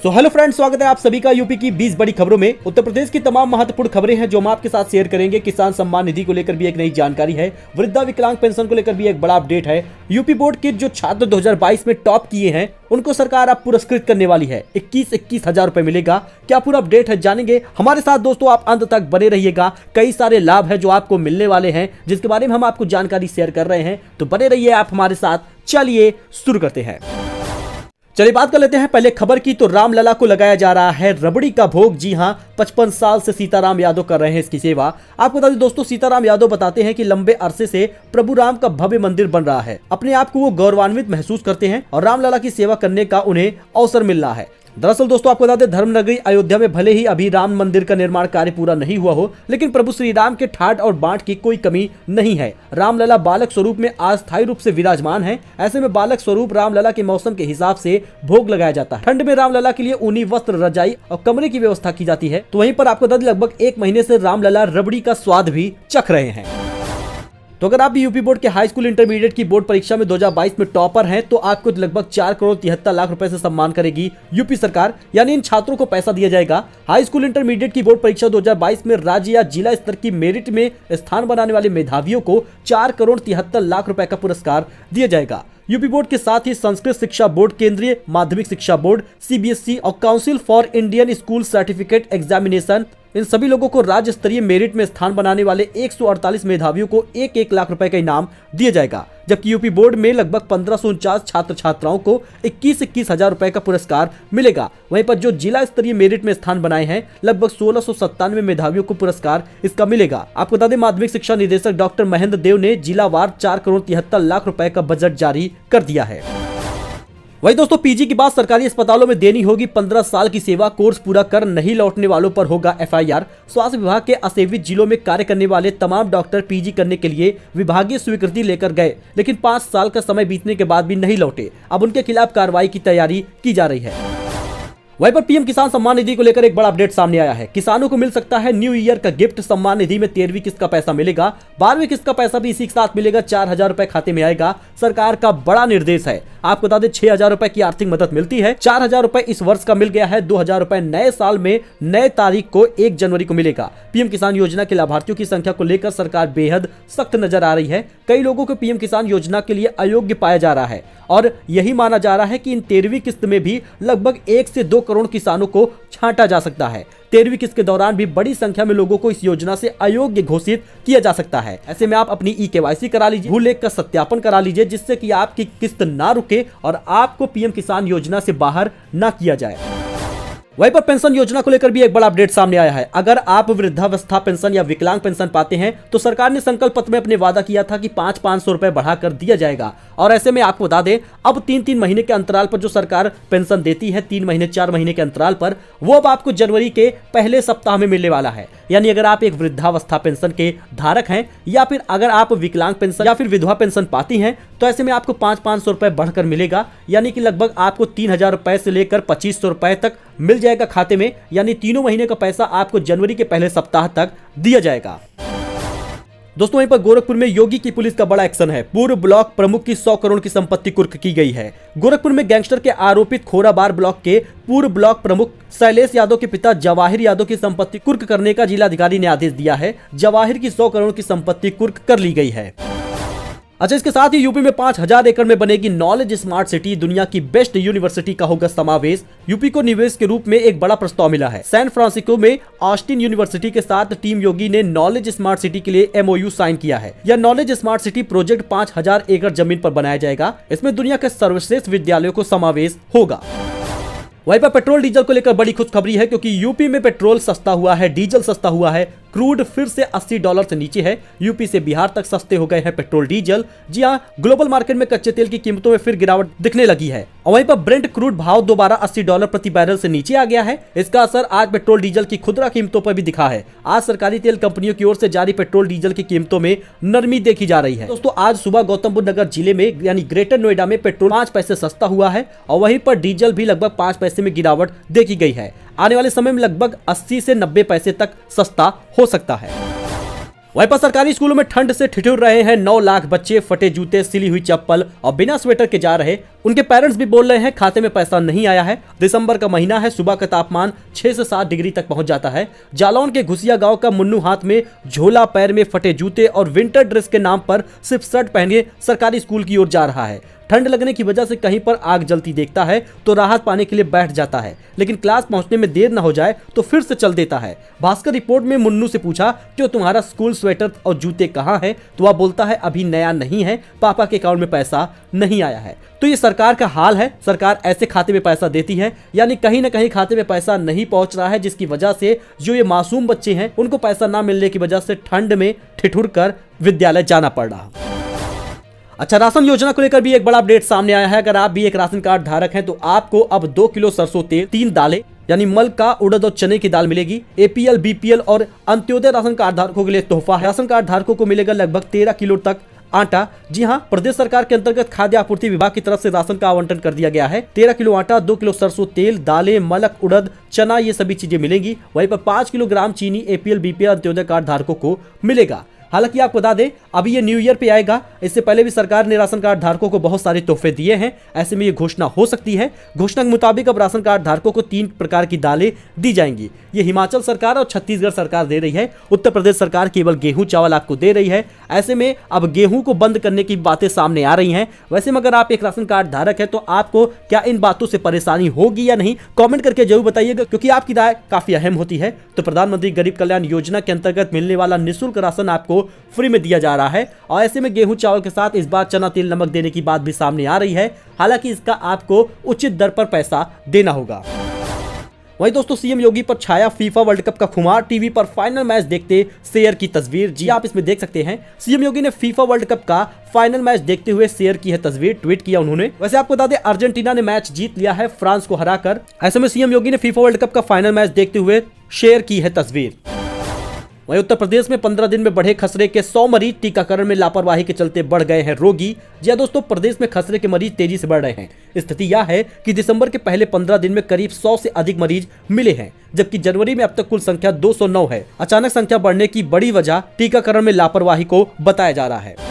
Hello friends, स्वागत है आप सभी का यूपी की 20 बड़ी खबरों में। उत्तर प्रदेश की तमाम महत्वपूर्ण खबरें हैं जो हम आपके साथ शेयर करेंगे। किसान सम्मान निधि को लेकर भी एक नई जानकारी है, वृद्धा विकलांग पेंशन को लेकर भी एक बड़ा अपडेट है। यूपी बोर्ड के जो छात्र 2022 में टॉप किए हैं उनको सरकार अब पुरस्कृत करने वाली है। 21 हजार रुपए मिलेगा। क्या पूरा अपडेट है जानेंगे हमारे साथ दोस्तों, आप अंत तक बने रहिएगा। कई सारे लाभ है जो आपको मिलने वाले हैं जिसके बारे में हम आपको जानकारी शेयर कर रहे हैं, तो बने रहिए आप हमारे साथ। चलिए शुरू करते हैं। चलिए बात कर लेते हैं पहले खबर की। तो रामलला को लगाया जा रहा है रबड़ी का भोग। जी हां, 55 साल से सीताराम यादव कर रहे हैं इसकी सेवा। आपको बता दें दोस्तों, सीताराम यादव बताते हैं कि लंबे अरसे से प्रभु राम का भव्य मंदिर बन रहा है। अपने आप को वो गौरवान्वित महसूस करते हैं और रामलला की सेवा करने का उन्हें अवसर मिल रहा है। दरअसल दोस्तों आपको बता दें, धर्मनगरी अयोध्या में भले ही अभी राम मंदिर का निर्माण कार्य पूरा नहीं हुआ हो, लेकिन प्रभु श्री राम के ठाट और बांट की कोई कमी नहीं है। रामलला बालक स्वरूप में अस्थायी रूप से विराजमान है। ऐसे में बालक स्वरूप रामलला के मौसम के हिसाब से भोग लगाया जाता है। ठंड में रामलला के लिए ऊनी वस्त्र, रजाई और कमरे की व्यवस्था की जाती है। तो वहीं पर आपको बता दें, लगभग 1 महीने से रामलला रबड़ी का स्वाद भी चख रहे हैं। तो अगर आप भी यूपी बोर्ड के हाई स्कूल इंटरमीडिएट की बोर्ड परीक्षा में 2022 में टॉपर हैं तो आपको लगभग 4 करोड़ 73 लाख रुपए से सम्मान करेगी यूपी सरकार, यानी इन छात्रों को पैसा दिया जाएगा। हाई स्कूल इंटरमीडिएट की बोर्ड परीक्षा 2022 में राज्य या जिला स्तर की मेरिट में स्थान बनाने वाले मेधावियों को 4 करोड़ 73 लाख रुपए का पुरस्कार दिया जाएगा। यूपी बोर्ड के साथ ही संस्कृत शिक्षा बोर्ड, केंद्रीय माध्यमिक शिक्षा बोर्ड सीबीएसई और council for Indian school certificate examination, इन सभी लोगों को राज्य स्तरीय मेरिट में स्थान बनाने वाले 148 मेधावियों को 1-1 लाख रुपए का इनाम दिया जाएगा। जबकि यूपी बोर्ड में लगभग 1549 छात्र छात्राओं को 21 हजार रुपए का पुरस्कार मिलेगा। वहीं पर जो जिला स्तरीय मेरिट में स्थान बनाए हैं लगभग 1697 मेधावियों को पुरस्कार इसका मिलेगा। आपको बता दें, माध्यमिक शिक्षा निदेशक डॉक्टर महेंद्र देव ने जिलावार 4 करोड़ 73 लाख रुपए का बजट जारी कर दिया है। वही दोस्तों, पीजी की बात सरकारी अस्पतालों में देनी होगी। 15 साल की सेवा, कोर्स पूरा कर नहीं लौटने वालों पर होगा एफआईआर। स्वास्थ्य विभाग के असेवित जिलों में कार्य करने वाले तमाम डॉक्टर पीजी करने के लिए विभागीय स्वीकृति लेकर गए, लेकिन 5 साल का समय बीतने के बाद भी नहीं लौटे। अब उनके खिलाफ कार्रवाई की तैयारी की जा रही है। वहीं पर पीएम किसान सम्मान निधि को लेकर एक बड़ा अपडेट सामने आया है। किसानों को मिल सकता है न्यू ईयर का गिफ्ट। सम्मान निधि में 13वीं किस्त का पैसा मिलेगा। 12वीं किस्त का पैसा भी इसी के साथ मिलेगा। 4000 रुपए खाते में आएगा। सरकार का बड़ा निर्देश है। आपको बता दें, 6000 रुपए की आर्थिक मदद मिलती है। 4000 रुपए इस वर्ष का मिल गया है। 2000 रुपए नए साल में नए तारीख को 1 जनवरी को मिलेगा। पीएम किसान योजना के लाभार्थियों की संख्या को लेकर सरकार बेहद सख्त नजर आ रही है। कई लोगों को पीएम किसान योजना के लिए अयोग्य पाया जा रहा है और यही माना जा रहा है कि इन 13वीं किस्त में भी लगभग 1 से 2 करोड़ किसानों को छांटा जा सकता है। 13वीं किस्त के दौरान भी बड़ी संख्या में लोगों को इस योजना से अयोग्य घोषित किया जा सकता है। ऐसे में आप अपनी ई-केवाईसी करा लीजिए, भू लेख का सत्यापन करा लीजिए, जिससे कि आपकी किस्त ना रुके और आपको पीएम किसान योजना से बाहर ना किया जाए। वहीं पर पेंशन योजना को लेकर भी एक बड़ा अपडेट सामने आया है। अगर आप वृद्धावस्था पेंशन या विकलांग पेंशन पाते हैं तो सरकार ने संकल्प पत्र में अपने वादा किया था कि 500 रुपए बढ़ाकर दिया जाएगा। और ऐसे में आपको बता दें, अब 3-3 महीने के अंतराल पर जो सरकार पेंशन देती है, 3 महीने 4 महीने के अंतराल पर, वो अब आपको जनवरी के पहले सप्ताह में मिलने वाला है। यानी अगर आप एक वृद्धावस्था पेंशन के धारक हैं या फिर अगर आप विकलांग पेंशन या फिर विधवा पेंशन पाती हैं तो ऐसे में आपको 500 रुपए बढ़कर मिलेगा। यानी कि लगभग आपको 3000 रुपए से लेकर 2500 रुपए तक मिल जाएगा खाते में। यानी तीनों महीने का पैसा आपको जनवरी के पहले सप्ताह तक दिया जाएगा। दोस्तों वहीं पर गोरखपुर में योगी की पुलिस का बड़ा एक्शन है। पूर्व ब्लॉक प्रमुख की 100 करोड़ की संपत्ति कुर्क की गई है। गोरखपुर में गैंगस्टर के आरोपित खोराबार ब्लॉक के पूर्व ब्लॉक प्रमुख शैलेश यादव के पिता जवाहिर यादव की संपत्ति कुर्क करने का जिलाधिकारी ने आदेश दिया है। जवाहिर की 100 करोड़ की संपत्ति कुर्क कर ली गई है। अच्छा, इसके साथ ही यूपी में 5000 एकड़ में बनेगी नॉलेज स्मार्ट सिटी। दुनिया की बेस्ट यूनिवर्सिटी का होगा समावेश। यूपी को निवेश के रूप में एक बड़ा प्रस्ताव मिला है। सैन फ्रांसिस्को में ऑस्टिन यूनिवर्सिटी के साथ टीम योगी ने नॉलेज स्मार्ट सिटी के लिए एमओयू साइन किया है। यह नॉलेज स्मार्ट सिटी प्रोजेक्ट 5000 एकड़ जमीन पर बनाया जाएगा। इसमें दुनिया के सर्वश्रेष्ठ विद्यालयों को समावेश होगा। वहीं पर पेट्रोल डीजल को लेकर बड़ी खुशखबरी है, क्योंकि यूपी में पेट्रोल सस्ता हुआ है, डीजल सस्ता हुआ है। क्रूड फिर से $80 से नीचे है। यूपी से बिहार तक सस्ते हो गए हैं पेट्रोल डीजल। जी हां, ग्लोबल मार्केट में कच्चे तेल की कीमतों में फिर गिरावट दिखने लगी है। और वहीं पर ब्रेंट क्रूड भाव दोबारा $80 प्रति बैरल से नीचे आ गया है। इसका असर आज पेट्रोल डीजल की खुदरा कीमतों पर भी दिखा है। आज सरकारी तेल कंपनियों की ओर से जारी पेट्रोल डीजल की कीमतों में नरमी देखी जा रही है। दोस्तों आज सुबह गौतम बुद्ध नगर जिले में यानी ग्रेटर नोएडा में पेट्रोल 5 पैसे सस्ता हुआ है और वहीं पर डीजल भी लगभग 5 पैसे में गिरावट देखी गई है। आने वाले समय में लगभग 80 से 90 पैसे तक सस्ता हो सकता है। वहीं पर सरकारी स्कूलों में ठंड से ठिठुर रहे हैं 9 लाख बच्चे। फटे जूते, सिली हुई चप्पल और बिना स्वेटर के जा रहे उनके पेरेंट्स भी बोल रहे हैं खाते में पैसा नहीं आया है। दिसंबर का महीना है, सुबह का तापमान 6 से 7 डिग्री तक पहुंच जाता है। जालौन के घुसिया गांव का मुन्नू हाथ में झोला, पैर में फटे जूते और विंटर ड्रेस के नाम पर सिर्फ शर्ट पहने सरकारी स्कूल की ओर जा रहा है। ठंड लगने की वजह से कहीं पर आग जलती देखता है तो राहत पाने के लिए बैठ जाता है, लेकिन क्लास पहुंचने में देर न हो जाए तो फिर से चल देता है। भास्कर रिपोर्ट में मुन्नू से पूछा क्यों तुम्हारा स्कूल स्वेटर और जूते कहाँ है, तो वह बोलता है अभी नया नहीं है, पापा के अकाउंट में पैसा नहीं आया है। तो ये सरकार का हाल है, सरकार ऐसे खाते में पैसा देती है, यानी कहीं ना कहीं खाते में पैसा नहीं पहुंच रहा है, जिसकी वजह से जो ये मासूम बच्चे हैं उनको पैसा ना मिलने की वजह से ठंड में ठिठुर कर विद्यालय जाना पड़ रहा। अच्छा, राशन योजना को लेकर भी एक बड़ा अपडेट सामने आया है। अगर आप भी एक राशन कार्ड धारक हैं तो आपको अब 2 किलो सरसों तेल, 3 दालें यानी मलका, उड़द और चने की दाल मिलेगी। एपीएल, बीपीएल और अंत्योदय राशन कार्ड धारकों के लिए तोहफा है। राशन कार्ड धारकों को मिलेगा लगभग 13 किलो तक आटा। जी हां, प्रदेश सरकार के अंतर्गत खाद्य आपूर्ति विभाग की तरफ से राशन का आवंटन कर दिया गया है। 13 किलो आटा, 2 किलो सरसों तेल, दालें, मलक, उड़द, चना, ये सभी चीजें मिलेंगी। वहीं पर 5 किलोग्राम चीनी एपीएल, बीपीएल, अंत्योदय कार्ड धारकों को मिलेगा। हालांकि आपको बता दें अभी ये न्यू ईयर पे आएगा, इससे पहले भी सरकार ने राशन कार्ड धारकों को बहुत सारे तोहफे दिए हैं। ऐसे में ये घोषणा हो सकती है। घोषणा के मुताबिक अब राशन कार्ड धारकों को 3 प्रकार की दालें दी जाएंगी। ये हिमाचल सरकार और छत्तीसगढ़ सरकार दे रही है। उत्तर प्रदेश सरकार केवल गेहूं चावल आपको दे रही है। ऐसे में अब गेहूं को बंद करने की बातें सामने आ रही हैं। वैसे में अगर आप एक राशन कार्ड धारक है तो आपको क्या इन बातों से परेशानी होगी या नहीं, कमेंट करके जरूर बताइएगा, क्योंकि आपकी राय काफी अहम होती है। तो प्रधानमंत्री गरीब कल्याण योजना के अंतर्गत मिलने वाला निःशुल्क राशन आपको फ्री में दिया जा रहा है और ऐसे में गेहूं चावल के साथ इस बार चना, तेल, नमक देने की बात भी सामने आ रही है। हालांकि इसका आपको उचित दर पर पैसा देना होगा। वहीं दोस्तों, सीएम योगी पर छाया फीफा वर्ल्ड कप का खुमार। टीवी पर फाइनल मैच देखते शेयर की तस्वीर। जी आप इसमें देख सकते हैं, सीएम योगी ने फीफा वर्ल्ड कप का फाइनल मैच देखते हुए शेयर की है तस्वीर, ट्वीट किया उन्होंने। वैसे आपको बता दें अर्जेंटीना ने मैच जीत लिया है फ्रांस को हराकर। ऐसे में सीएम योगी ने फीफा वर्ल्ड कप का फाइनल मैच देखते हुए शेयर की है तस्वीर। वहीं उत्तर प्रदेश में 15 दिन में बढ़े खसरे के 100 मरीज। टीकाकरण में लापरवाही के चलते बढ़ गए हैं रोगी। जी दोस्तों, प्रदेश में खसरे के मरीज तेजी से बढ़ रहे हैं। स्थिति यह है कि दिसंबर के पहले 15 दिन में करीब 100 से अधिक मरीज मिले हैं, जबकि जनवरी में अब तक कुल संख्या 209 है। अचानक संख्या बढ़ने की बड़ी वजह टीकाकरण में लापरवाही को बताया जा रहा है।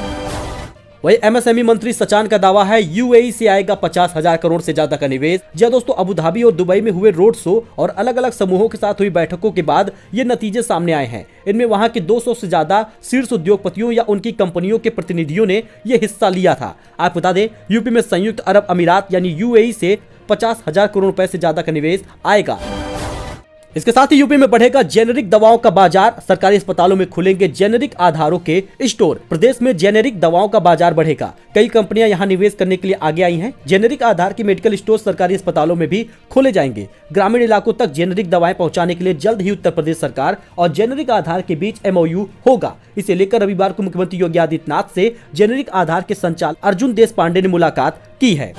वही एमएसएमई मंत्री सचान का दावा है यूएई से आएगा 50,000 करोड़ से ज्यादा का निवेश। जी दोस्तों, अबू धाबी और दुबई में हुए रोड शो और अलग अलग समूहों के साथ हुई बैठकों के बाद ये नतीजे सामने आए हैं। इनमें वहां के 200 से ज्यादा शीर्ष उद्योगपतियों या उनकी कंपनियों के प्रतिनिधियों ने ये हिस्सा लिया था। आप बता दें यूपी में संयुक्त अरब अमीरात यानी यूएई से 50,000 करोड़ रुपए से ज्यादा का निवेश आएगा। इसके साथ ही यूपी में बढ़ेगा जेनेरिक दवाओं का बाजार। सरकारी अस्पतालों में खुलेंगे जेनेरिक आधारों के स्टोर। प्रदेश में जेनेरिक दवाओं का बाजार बढ़ेगा। कई कंपनियां यहां निवेश करने के लिए आगे आई हैं। जेनेरिक आधार के मेडिकल स्टोर सरकारी अस्पतालों में भी खोले जाएंगे। ग्रामीण इलाकों तक जेनेरिक दवाएं पहुंचाने के लिए जल्द ही उत्तर प्रदेश सरकार और जेनेरिक आधार के बीच एमओयू होगा। इसे लेकर रविवार को मुख्यमंत्री योगी आदित्यनाथ से जेनेरिक आधार के संचालक अर्जुन देशपांडे ने मुलाकात की है।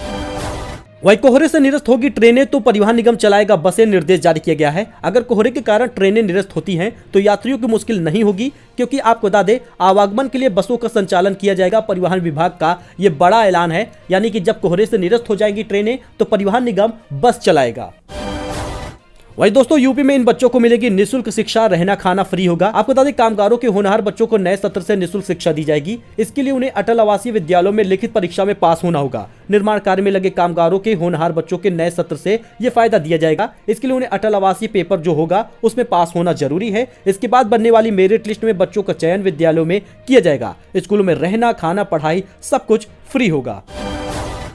वहीं कोहरे से निरस्त होगी ट्रेनें तो परिवहन निगम चलाएगा बसें, निर्देश जारी किया गया है। अगर कोहरे के कारण ट्रेनें निरस्त होती हैं तो यात्रियों की मुश्किल नहीं होगी, क्योंकि आपको बता दें आवागमन के लिए बसों का संचालन किया जाएगा। परिवहन विभाग का ये बड़ा ऐलान है, यानी कि जब कोहरे से निरस्त हो जाएंगी ट्रेनें तो परिवहन निगम बस चलाएगा। वही दोस्तों, यूपी में इन बच्चों को मिलेगी निःशुल्क शिक्षा, रहना खाना फ्री होगा। आपको बता दें कामगारों के होनहार बच्चों को नए सत्र से निःशुल्क शिक्षा दी जाएगी। इसके लिए उन्हें अटल आवासीय विद्यालयों में लिखित परीक्षा में पास होना होगा। निर्माण कार्य में लगे कामगारों के होनहार बच्चों के नए सत्र से ये फायदा दिया जाएगा। इसके लिए उन्हें अटल आवासीय पेपर जो होगा उसमें पास होना जरूरी है। इसके बाद बनने वाली मेरिट लिस्ट में बच्चों का चयन विद्यालयों में किया जाएगा। स्कूलों में रहना खाना पढ़ाई सब कुछ फ्री होगा।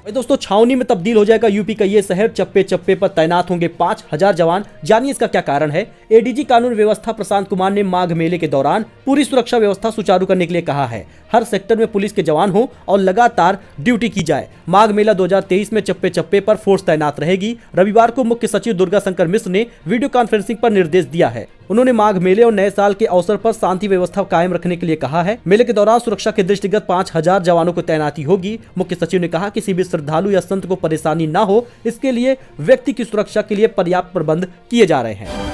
दोस्तों, छावनी में तब्दील हो जाएगा यूपी का ये शहर। चप्पे चप्पे पर तैनात होंगे 5,000 जवान। जानिए इसका क्या कारण है। एडीजी कानून व्यवस्था प्रशांत कुमार ने माघ मेले के दौरान पूरी सुरक्षा व्यवस्था सुचारू करने के लिए कहा है। हर सेक्टर में पुलिस के जवान हो और लगातार ड्यूटी की जाए। माघ मेला 2023 में चप्पे चप्पे पर फोर्स तैनात रहेगी। रविवार को मुख्य सचिव दुर्गा शंकर मिश्र ने वीडियो कॉन्फ्रेंसिंग पर निर्देश दिया है। उन्होंने माघ मेले और नए साल के अवसर पर शांति व्यवस्था कायम रखने के लिए कहा है। मेले के दौरान सुरक्षा के दृष्टिगत 5,000 जवानों को तैनाती होगी। मुख्य सचिव ने कहा किसी भी श्रद्धालु या संत को परेशानी न हो, इसके लिए व्यक्ति की सुरक्षा के लिए पर्याप्त प्रबंध किए जा रहे हैं।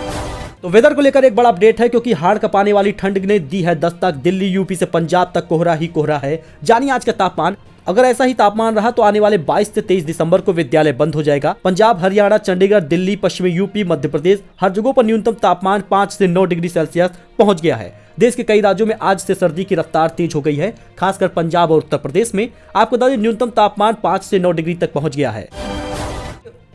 तो वेदर को लेकर एक बड़ा अपडेट है, क्योंकि हाड़ कपाने वाली ठंड ने दी है दस्तक। दिल्ली यूपी से पंजाब तक कोहरा ही कोहरा है। जानिए आज का तापमान। अगर ऐसा ही तापमान रहा तो आने वाले 22 से 23 दिसंबर को विद्यालय बंद हो जाएगा। पंजाब, हरियाणा, चंडीगढ़, दिल्ली, पश्चिमी यूपी, मध्य प्रदेश, हर जगहों पर न्यूनतम तापमान 5 से 9 डिग्री सेल्सियस पहुंच गया है। देश के कई राज्यों में आज से सर्दी की रफ्तार तेज हो गई है। खासकर पंजाब और उत्तर प्रदेश में आपको बता दें न्यूनतम तापमान 5 से 9 डिग्री तक पहुंच गया है।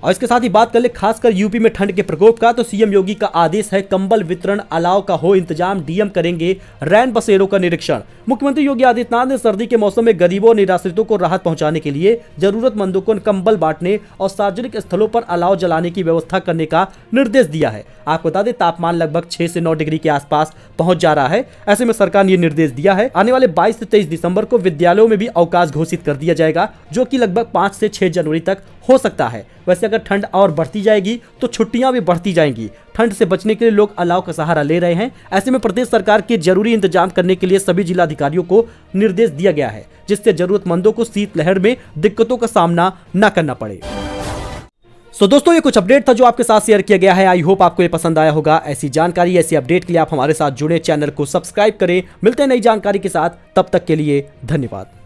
और इसके साथ ही बात कर ले खासकर यूपी में ठंड के प्रकोप का, तो सीएम योगी का आदेश है कंबल वितरण, अलाव का हो इंतजाम, डीएम करेंगे रैन बसेरों का निरीक्षण। मुख्यमंत्री योगी आदित्यनाथ ने सर्दी के मौसम में गरीबों और निराश्रितों को राहत पहुंचाने के लिए जरूरतमंदों को कंबल बांटने और सार्वजनिक स्थलों पर अलाव जलाने की व्यवस्था करने का निर्देश दिया है। आपको बता दें तापमान लगभग 6 से 9 डिग्री के आसपास पहुंच जा रहा है। ऐसे में सरकार ने यह निर्देश दिया है आने वाले 22 से 23 दिसंबर को विद्यालयों में भी अवकाश घोषित कर दिया जाएगा, जो कि लगभग 5 से 6 जनवरी तक हो सकता है। वैसे अगर ठंड और बढ़ती जाएगी तो छुट्टियां भी बढ़ती जाएंगी। ठंड से बचने के लिए लोग अलाव का सहारा ले रहे हैं। ऐसे में प्रदेश सरकार के जरूरी इंतजाम करने के लिए सभी जिलाधिकारियों को निर्देश दिया गया है, जिससे जरूरतमंदों को शीतलहर में दिक्कतों का सामना न करना पड़े। दोस्तों ये कुछ अपडेट था जो आपके साथ शेयर किया गया है। आई होप आपको ये पसंद आया होगा। ऐसी जानकारी, ऐसी अपडेट के लिए आप हमारे साथ जुड़े, चैनल को सब्सक्राइब करें। मिलते हैं नई जानकारी के साथ, तब तक के लिए धन्यवाद।